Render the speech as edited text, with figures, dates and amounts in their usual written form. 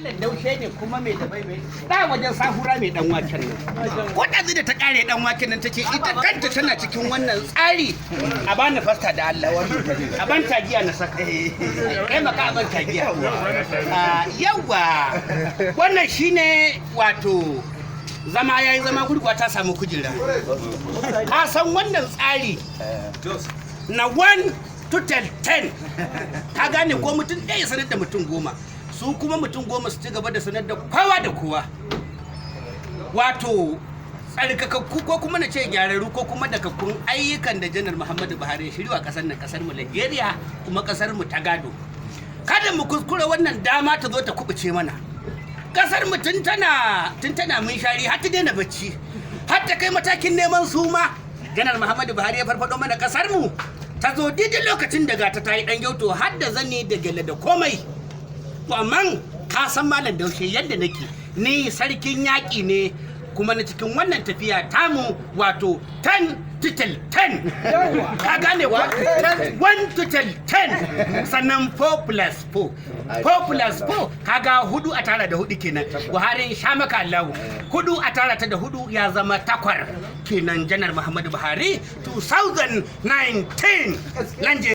Daushe ne kuma mai da bai da wajen sahura mai dan waken nan. Wadda da ta kare dan waken nan tace ita kanta tana cikin wannan tsari a bani fasta da Allah a ban tagiya na saka. Kai maka a ban tagiya. Yawa wannan shine wato zama yayi zama gurguwa ta samu kujera. Ka san wannan tsari na 1 to 10 ka gane ko mutum ɗaya sanar da mutum 10 su kuma mutum 10 su ci gaba da sanar da kowa da kowa wato tsarkakakku ko kuma na ce gyararru ko kuma dakakkun ayyukan da janar Muhammadu Buhari ya shirya a kasar nan kasar mu Najeriya kuma kasar mu ta gado kada mu kuskure wannan dama ta zo ta kubuce mana kasar mu tun tana mun shari har ta daina bacci har ta kai matakin neman suma janar Muhammadu Buhari ya farfado mana kasar mu ta zo daidai lokacin da gata ta yi dan gyauto har da zane da gele da komai to amma ka san malam Daushe yadda nake ni sarkin yaƙi ne kuma na cikin wannan tafiya tamu wato 10 to 10 ka gane ko 1 to 10 sannan 4 plus 4 kaga 4 a tara da 4 kenan Buhari sha maka Allah 4 a tara ta da 4 ya zama 8 kenan janar Muhammadu Buhari 2019